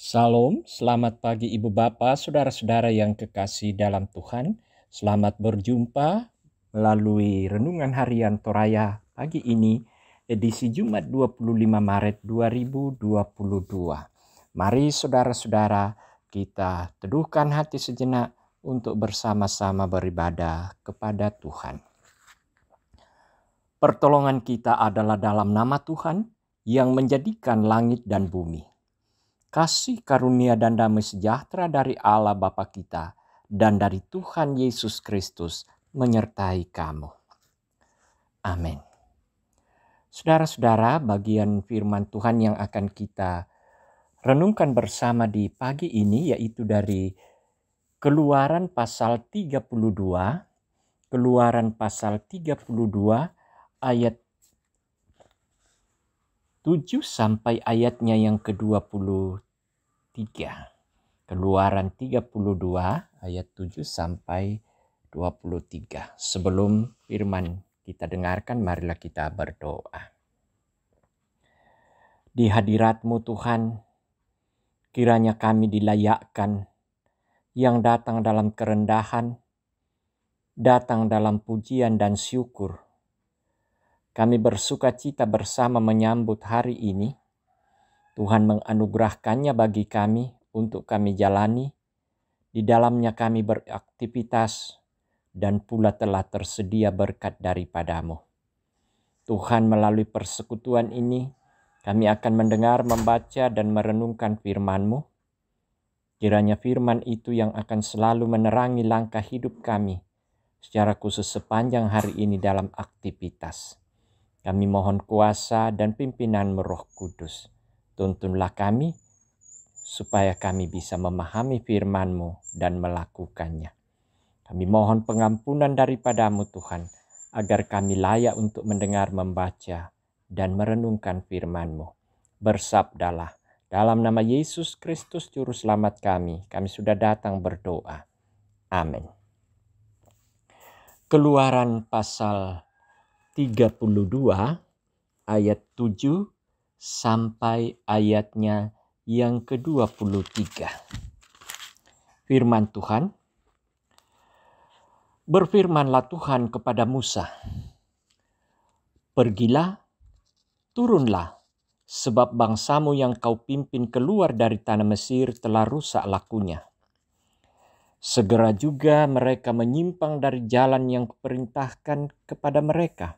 Salam, selamat pagi Ibu Bapa, saudara-saudara yang kekasih dalam Tuhan. Selamat berjumpa melalui Renungan Harian Toraya pagi ini, edisi Jumat 25 Maret 2022. Mari saudara-saudara kita teduhkan hati sejenak untuk bersama-sama beribadah kepada Tuhan. Pertolongan kita adalah dalam nama Tuhan yang menjadikan langit dan bumi. Kasih karunia dan damai sejahtera dari Allah Bapa kita dan dari Tuhan Yesus Kristus menyertai kamu. Amin. Saudara-saudara, bagian firman Tuhan yang akan kita renungkan bersama di pagi ini yaitu dari Keluaran pasal 32, Keluaran pasal 32 ayat 7 sampai ayatnya yang ke-23. Keluaran 32 ayat 7 sampai 23. Sebelum firman kita dengarkan, marilah kita berdoa. Di hadirat-Mu Tuhan, kiranya kami dilayakkan yang datang dalam kerendahan, datang dalam pujian dan syukur. Kami bersuka cita bersama menyambut hari ini. Tuhan menganugerahkannya bagi kami untuk kami jalani. Di dalamnya kami beraktivitas dan pula telah tersedia berkat daripada-Mu. Tuhan, melalui persekutuan ini, kami akan mendengar, membaca, dan merenungkan firman-Mu. Kiranya firman itu yang akan selalu menerangi langkah hidup kami, secara khusus sepanjang hari ini dalam aktivitas. Kami mohon kuasa dan pimpinan Roh Kudus. Tuntunlah kami, supaya kami bisa memahami firman-Mu dan melakukannya. Kami mohon pengampunan daripada-Mu Tuhan, agar kami layak untuk mendengar, membaca, dan merenungkan firman-Mu. Bersabdalah, dalam nama Yesus Kristus Juru Selamat kami sudah datang berdoa. Amin. Keluaran pasal 32 ayat 7 sampai ayatnya yang ke-23. Firman Tuhan, berfirmanlah Tuhan kepada Musa, pergilah, turunlah, sebab bangsamu yang kau pimpin keluar dari tanah Mesir telah rusak lakunya. Segera juga mereka menyimpang dari jalan yang kuperintahkan kepada mereka.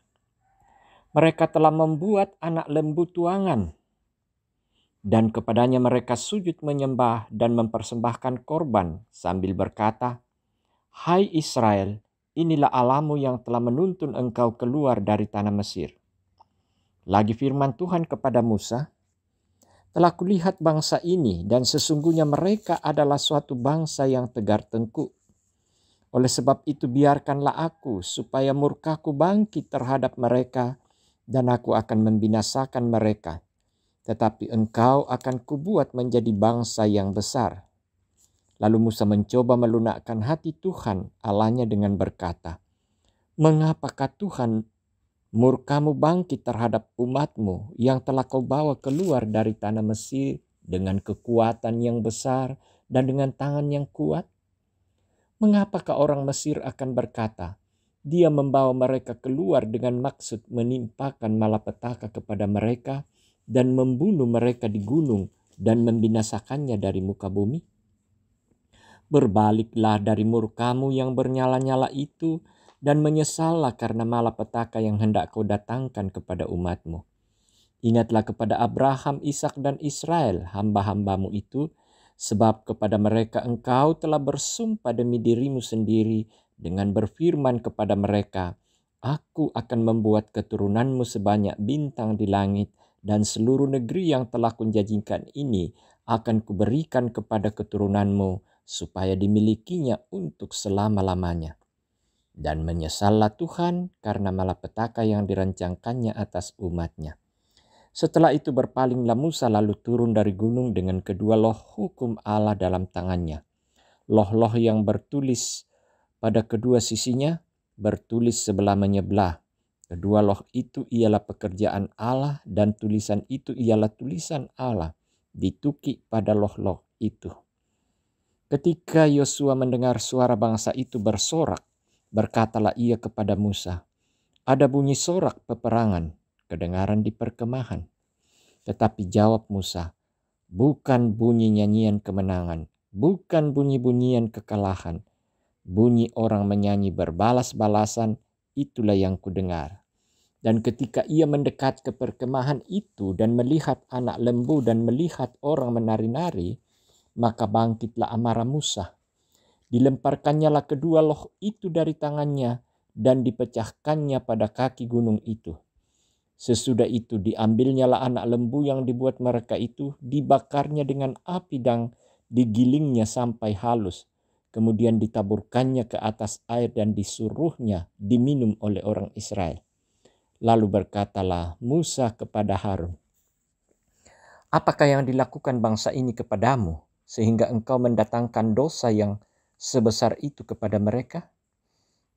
Mereka telah membuat anak lembu tuangan, dan kepadanya mereka sujud menyembah dan mempersembahkan korban sambil berkata, Hai Israel, inilah Allahmu yang telah menuntun engkau keluar dari tanah Mesir. Lagi firman Tuhan kepada Musa, telah kulihat bangsa ini dan sesungguhnya mereka adalah suatu bangsa yang tegar tengkuk. Oleh sebab itu biarkanlah aku supaya murkaku bangkit terhadap mereka dan aku akan membinasakan mereka. Tetapi engkau akan kubuat menjadi bangsa yang besar. Lalu Musa mencoba melunakkan hati Tuhan Allahnya dengan berkata, mengapakah Tuhan murkamu bangkit terhadap umatmu yang telah kau bawa keluar dari tanah Mesir dengan kekuatan yang besar dan dengan tangan yang kuat? Mengapakah orang Mesir akan berkata, Dia membawa mereka keluar dengan maksud menimpakan malapetaka kepada mereka dan membunuh mereka di gunung dan membinasakannya dari muka bumi? Berbaliklah dari murkamu yang bernyala-nyala itu dan menyesallah karena malapetaka yang hendak kau datangkan kepada umatmu. Ingatlah kepada Abraham, Ishak dan Israel, hamba-hambamu itu, sebab kepada mereka engkau telah bersumpah demi dirimu sendiri dengan berfirman kepada mereka, Aku akan membuat keturunanmu sebanyak bintang di langit dan seluruh negeri yang telah kunjanjikan ini akan kuberikan kepada keturunanmu supaya dimilikinya untuk selama-lamanya. Dan menyesallah Tuhan karena malapetaka yang dirancangkannya atas umatnya. Setelah itu berpalinglah Musa lalu turun dari gunung dengan kedua loh hukum Allah dalam tangannya. Loh-loh yang bertulis pada kedua sisinya bertulis sebelah menyebelah. Kedua loh itu ialah pekerjaan Allah dan tulisan itu ialah tulisan Allah. ditukik pada loh-loh itu. Ketika Yosua mendengar suara bangsa itu bersorak, berkatalah ia kepada Musa, "Ada bunyi sorak peperangan kedengaran di perkemahan." Tetapi jawab Musa, "Bukan bunyi nyanyian kemenangan, bukan bunyi-bunyian kekalahan. Bunyi orang menyanyi berbalas-balasan, itulah yang kudengar." Dan ketika ia mendekat ke perkemahan itu dan melihat anak lembu dan melihat orang menari-nari, maka bangkitlah amarah Musa. Dilemparkannya lah kedua loh itu dari tangannya dan dipecahkannya pada kaki gunung itu. Sesudah itu diambilnya lah anak lembu yang dibuat mereka itu, dibakarnya dengan api dan digilingnya sampai halus. Kemudian ditaburkannya ke atas air dan disuruhnya diminum oleh orang Israel. Lalu berkatalah Musa kepada Harun, "Apakah yang dilakukan bangsa ini kepadamu, sehingga engkau mendatangkan dosa yang sebesar itu kepada mereka?"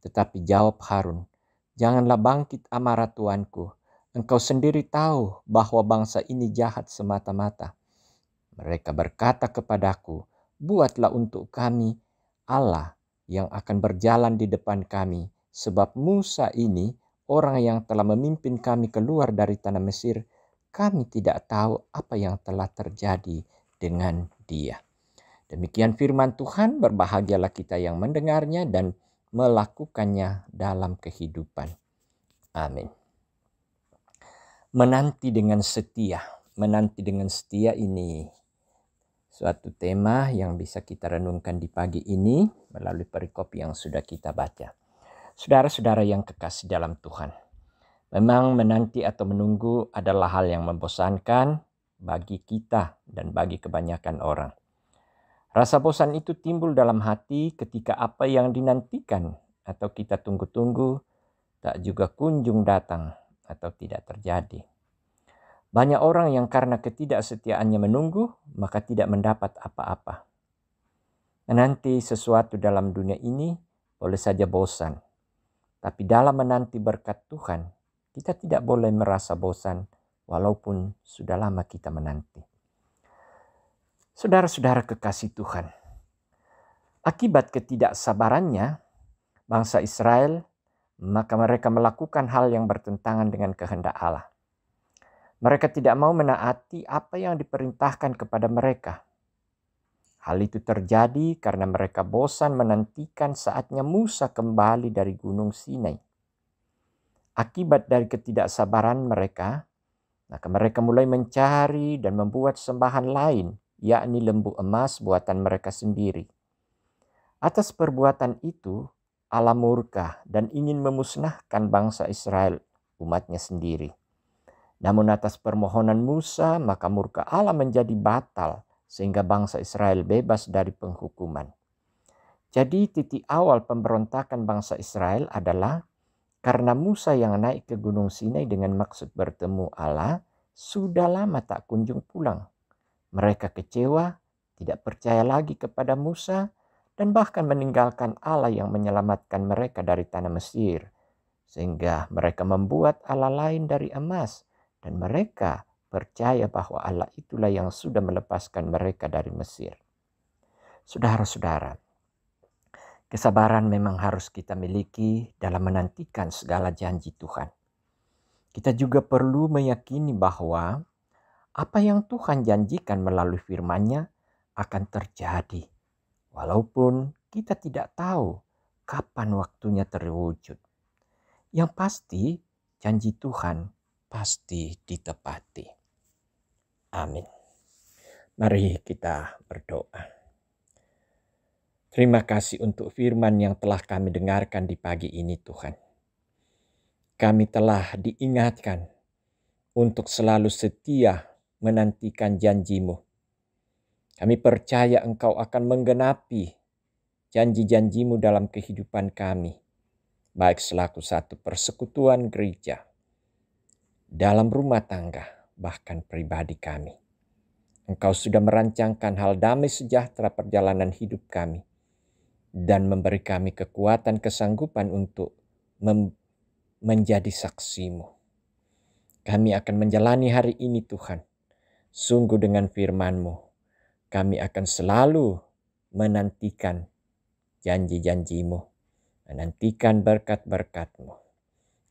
Tetapi jawab Harun, "Janganlah bangkit amarah tuanku. Engkau sendiri tahu bahwa bangsa ini jahat semata-mata. Mereka berkata kepadaku, 'Buatlah untuk kami Allah yang akan berjalan di depan kami, sebab Musa ini, orang yang telah memimpin kami keluar dari tanah Mesir, kami tidak tahu apa yang telah terjadi dengan dia.'" Demikian firman Tuhan, berbahagialah kita yang mendengarnya dan melakukannya dalam kehidupan. Amin. Menanti dengan setia. Menanti dengan setia ini suatu tema yang bisa kita renungkan di pagi ini melalui perikop yang sudah kita baca. Saudara-saudara yang kekasih dalam Tuhan, memang menanti atau menunggu adalah hal yang membosankan bagi kita dan bagi kebanyakan orang. Rasa bosan itu timbul dalam hati ketika apa yang dinantikan atau kita tunggu-tunggu tak juga kunjung datang atau tidak terjadi. Banyak orang yang karena ketidaksetiaannya menunggu, maka tidak mendapat apa-apa. Menanti sesuatu dalam dunia ini boleh saja bosan. Tapi dalam menanti berkat Tuhan, kita tidak boleh merasa bosan walaupun sudah lama kita menanti. Saudara-saudara kekasih Tuhan, akibat ketidaksabarannya bangsa Israel, maka mereka melakukan hal yang bertentangan dengan kehendak Allah. Mereka tidak mau menaati apa yang diperintahkan kepada mereka. Hal itu terjadi karena mereka bosan menantikan saatnya Musa kembali dari Gunung Sinai. Akibat dari ketidaksabaran mereka, maka mereka mulai mencari dan membuat sembahan lain, yakni lembu emas buatan mereka sendiri. Atas perbuatan itu, Allah murka dan ingin memusnahkan bangsa Israel, umatnya sendiri. Namun atas permohonan Musa, maka murka Allah menjadi batal sehingga bangsa Israel bebas dari penghukuman. Jadi titik awal pemberontakan bangsa Israel adalah karena Musa yang naik ke Gunung Sinai dengan maksud bertemu Allah sudah lama tak kunjung pulang. Mereka kecewa, tidak percaya lagi kepada Musa, dan bahkan meninggalkan Allah yang menyelamatkan mereka dari tanah Mesir. Sehingga mereka membuat Allah lain dari emas. Dan mereka percaya bahwa Allah itulah yang sudah melepaskan mereka dari Mesir. Saudara-saudara, kesabaran memang harus kita miliki dalam menantikan segala janji Tuhan. Kita juga perlu meyakini bahwa apa yang Tuhan janjikan melalui firman-Nya akan terjadi. Walaupun kita tidak tahu kapan waktunya terwujud. Yang pasti janji Tuhan pasti ditepati. Amin. Mari kita berdoa. Terima kasih untuk firman yang telah kami dengarkan di pagi ini Tuhan. Kami telah diingatkan untuk selalu setia menantikan janji-Mu. Kami percaya Engkau akan menggenapi janji-janji-Mu dalam kehidupan kami, baik selaku satu persekutuan gereja, dalam rumah tangga, bahkan pribadi kami. Engkau sudah merancangkan hal damai sejahtera perjalanan hidup kami dan memberi kami kekuatan kesanggupan untuk menjadi saksi-Mu. Kami akan menjalani hari ini Tuhan Sungguh dengan firman-Mu, kami akan selalu menantikan janji-janji-Mu, menantikan berkat-berkat-Mu.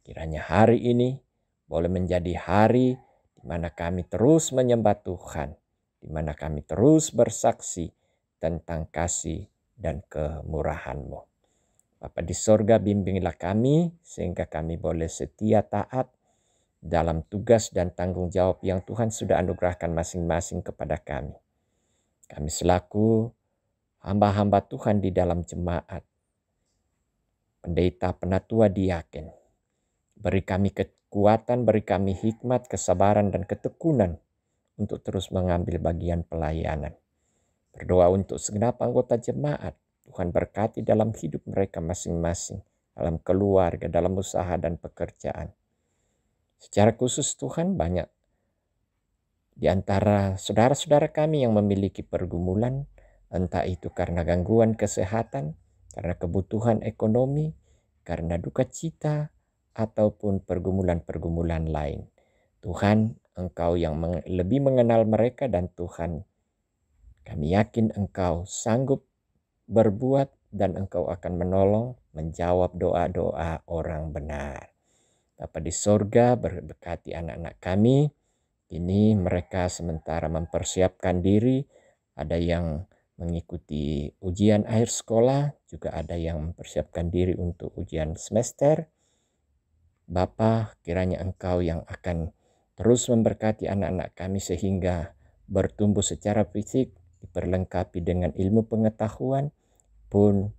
Kiranya hari ini boleh menjadi hari di mana kami terus menyembah Tuhan, di mana kami terus bersaksi tentang kasih dan kemurahan-Mu. Bapa di sorga, bimbinglah kami sehingga kami boleh setia taat dalam tugas dan tanggung jawab yang Tuhan sudah anugerahkan masing-masing kepada kami. Kami selaku hamba-hamba Tuhan di dalam jemaat, pendeta, penatua, diaken, beri kami kekuatan, beri kami hikmat, kesabaran, dan ketekunan untuk terus mengambil bagian pelayanan. Berdoa untuk segenap anggota jemaat. Tuhan berkati dalam hidup mereka masing-masing, dalam keluarga, dalam usaha dan pekerjaan. Secara khusus Tuhan, banyak di antara saudara-saudara kami yang memiliki pergumulan, entah itu karena gangguan kesehatan, karena kebutuhan ekonomi, karena duka cita, ataupun pergumulan-pergumulan lain. Tuhan, Engkau yang lebih mengenal mereka, dan Tuhan, kami yakin Engkau sanggup berbuat dan Engkau akan menolong, menjawab doa-doa orang benar. Bapa di sorga, berkati anak-anak kami. Ini mereka sementara mempersiapkan diri, ada yang mengikuti ujian akhir sekolah, juga ada yang mempersiapkan diri untuk ujian semester. Bapa, kiranya Engkau yang akan terus memberkati anak-anak kami sehingga bertumbuh secara fisik, diperlengkapi dengan ilmu pengetahuan, pun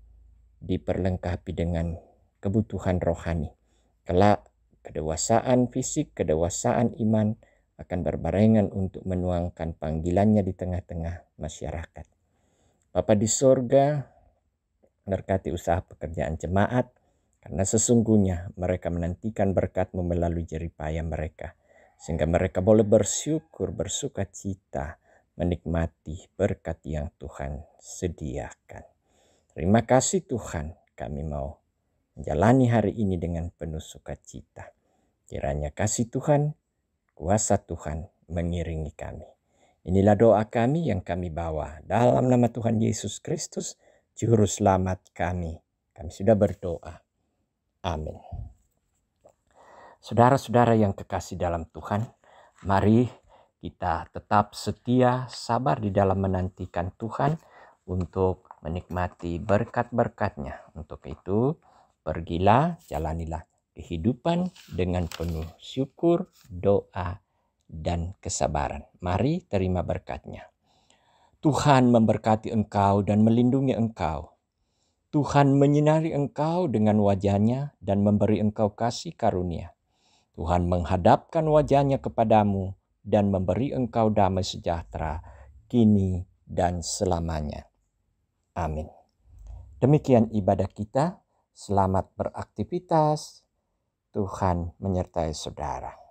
diperlengkapi dengan kebutuhan rohani. Kelak kedewasaan fisik, kedewasaan iman akan berbarengan untuk menuangkan panggilannya di tengah-tengah masyarakat. Bapa di sorga, berkati usaha pekerjaan jemaat, karena sesungguhnya mereka menantikan berkat-Mu melalui jeripaya mereka, sehingga mereka boleh bersyukur, bersuka cita, menikmati berkat yang Tuhan sediakan. Terima kasih Tuhan, kami mau menjalani hari ini dengan penuh sukacita. Kiranya kasih Tuhan, kuasa Tuhan mengiringi kami. Inilah doa kami yang kami bawa dalam nama Tuhan Yesus Kristus, Juru Selamat kami. Kami sudah berdoa. Amin. Saudara-saudara yang kekasih dalam Tuhan, mari kita tetap setia, sabar di dalam menantikan Tuhan untuk menikmati berkat-berkat-Nya. Untuk itu, pergilah, jalanilah kehidupan dengan penuh syukur, doa, dan kesabaran. Mari terima berkat-Nya. Tuhan memberkati engkau dan melindungi engkau. Tuhan menyinari engkau dengan wajah-Nya dan memberi engkau kasih karunia. Tuhan menghadapkan wajah-Nya kepadamu dan memberi engkau damai sejahtera, kini dan selamanya. Amin. Demikian ibadah kita. Selamat beraktivitas. Tuhan menyertai saudara.